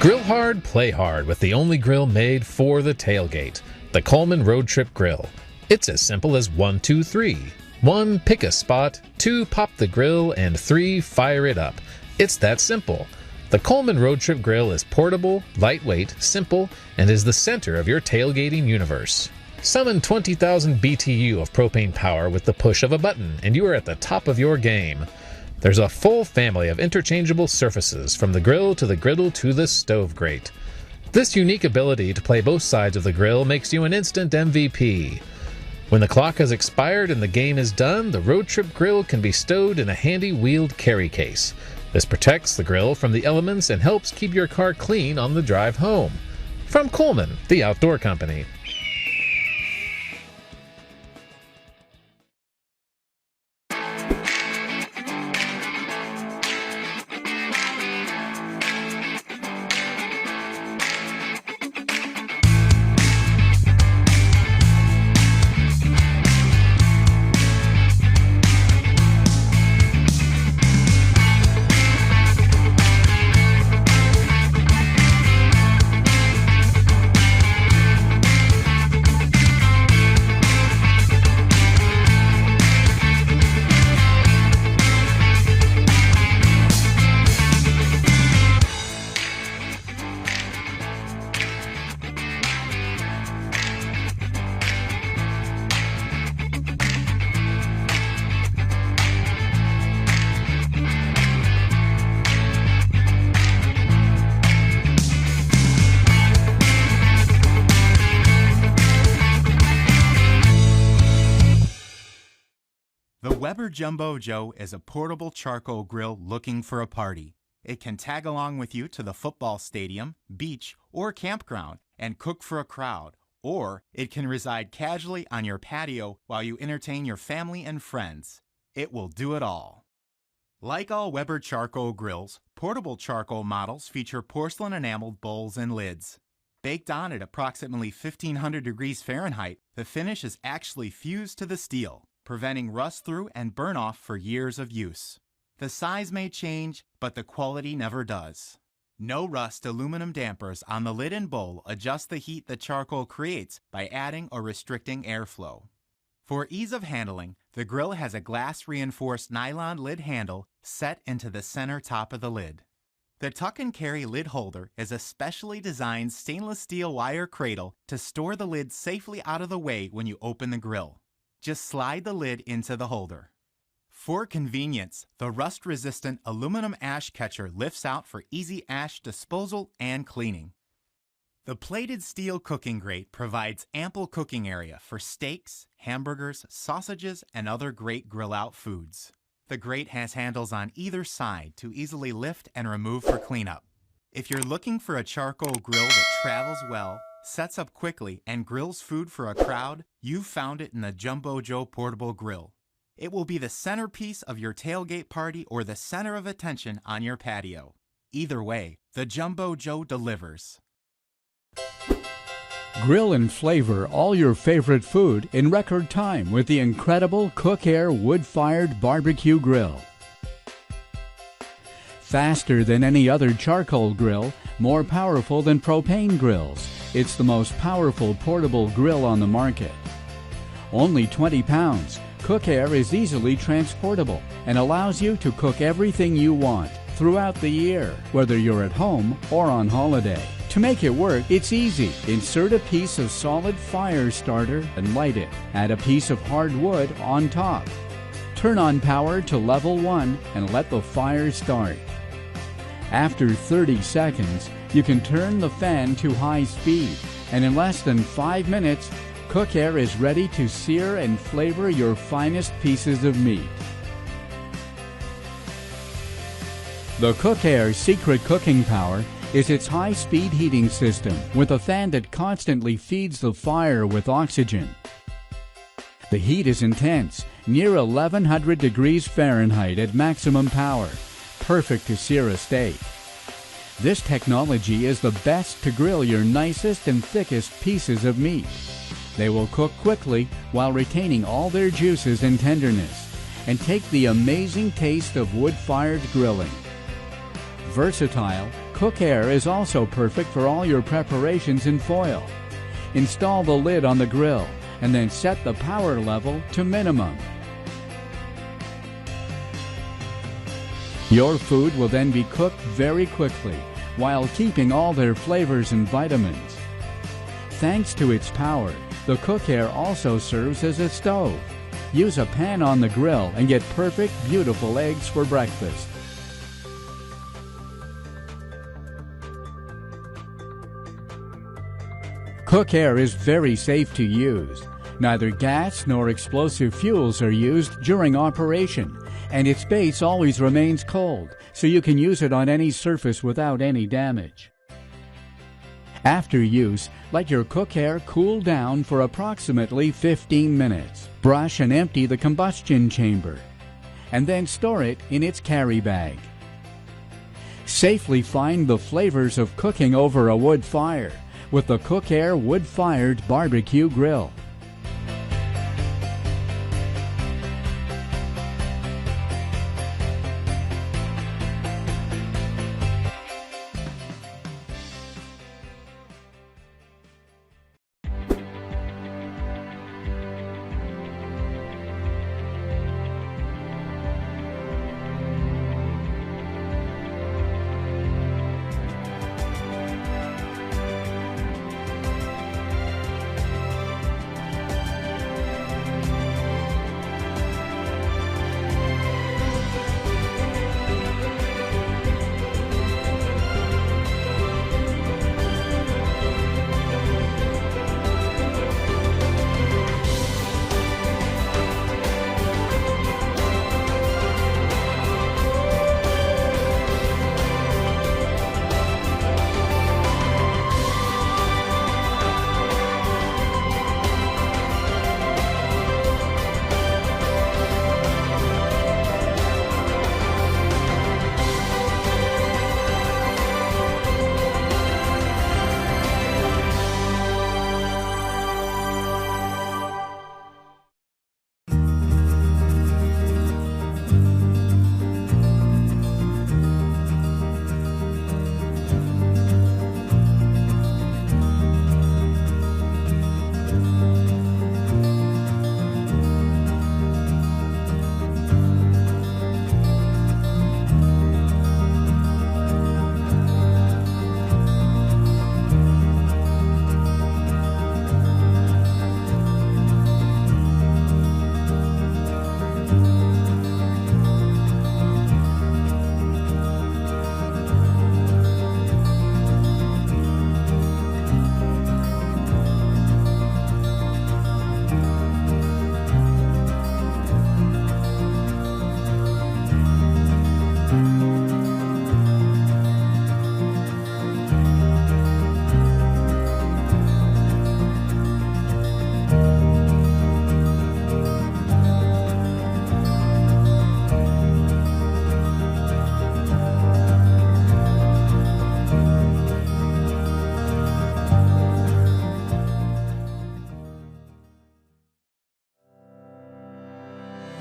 Grill hard, play hard with the only grill made for the tailgate, the Coleman Road Trip Grill. It's as simple as 1, 2, 3. 1. Pick a spot. 2. Pop the grill. And 3. Fire it up. It's that simple. The Coleman Road Trip Grill is portable, lightweight, simple, and is the center of your tailgating universe. Summon 20,000 BTU of propane power with the push of a button, and you are at the top of your game. There's a full family of interchangeable surfaces, from the grill to the griddle to the stove grate. This unique ability to play both sides of the grill makes you an instant MVP. When the clock has expired and the game is done, the Road Trip Grill can be stowed in a handy wheeled carry case. This protects the grill from the elements and helps keep your car clean on the drive home. From Coleman, the outdoor company. The Weber Jumbo Joe is a portable charcoal grill looking for a party. It can tag along with you to the football stadium, beach, or campground and cook for a crowd, or it can reside casually on your patio while you entertain your family and friends. It will do it all. Like all Weber charcoal grills, portable charcoal models feature porcelain enameled bowls and lids. Baked on at approximately 1500 degrees Fahrenheit, the finish is actually fused to the steel, preventing rust-through and burn-off for years of use. The size may change, but the quality never does. No rust aluminum dampers on the lid and bowl adjust the heat the charcoal creates by adding or restricting airflow. For ease of handling, the grill has a glass-reinforced nylon lid handle set into the center top of the lid. The tuck and carry lid holder is a specially designed stainless steel wire cradle to store the lid safely out of the way when you open the grill. Just slide the lid into the holder. For convenience, the rust-resistant aluminum ash catcher lifts out for easy ash disposal and cleaning. The plated steel cooking grate provides ample cooking area for steaks, hamburgers, sausages, and other great grill-out foods. The grate has handles on either side to easily lift and remove for cleanup. If you're looking for a charcoal grill that travels well, sets up quickly, and grills food for a crowd, you've found it in the Jumbo Joe Portable Grill. It will be the centerpiece of your tailgate party or the center of attention on your patio. Either way, the Jumbo Joe delivers. Grill and flavor all your favorite food in record time with the incredible Cook Air wood-fired barbecue grill. Faster than any other charcoal grill, more powerful than propane grills. It's the most powerful portable grill on the market. Only 20 pounds, Cook Air is easily transportable and allows you to cook everything you want throughout the year, whether you're at home or on holiday. To make it work, it's easy. Insert a piece of solid fire starter and light it. Add a piece of hard wood on top. Turn on power to level 1 and let the fire start. After 30 seconds, you can turn the fan to high speed, and in less than 5 minutes, Cook Air is ready to sear and flavor your finest pieces of meat. The Cook Air secret cooking power is its high-speed heating system with a fan that constantly feeds the fire with oxygen. The heat is intense, near 1100 degrees Fahrenheit at maximum power, perfect to sear a steak. This technology is the best to grill your nicest and thickest pieces of meat. They will cook quickly while retaining all their juices and tenderness, and take the amazing taste of wood-fired grilling. Versatile, Cook Air is also perfect for all your preparations in foil. Install the lid on the grill and then set the power level to minimum. Your food will then be cooked very quickly while keeping all their flavors and vitamins. Thanks to its power, the Cook Air also serves as a stove. Use a pan on the grill and get perfect, beautiful eggs for breakfast. Cook Air is very safe to use. Neither gas nor explosive fuels are used during operation, and its base always remains cold, so you can use it on any surface without any damage. After use, let your Cook Air cool down for approximately 15 minutes. Brush and empty the combustion chamber, and then store it in its carry bag. Safely find the flavors of cooking over a wood fire with the Cook Air wood-fired barbecue grill.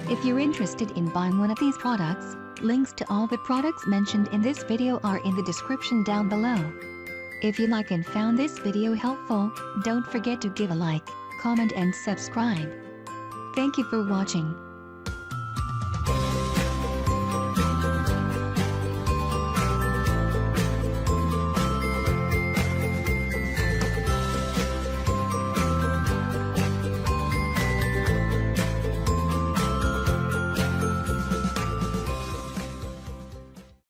If you're interested in buying one of these products, links to all the products mentioned in this video are in the description down below. If you like and found this video helpful, don't forget to give a like, comment and subscribe. Thank you for watching.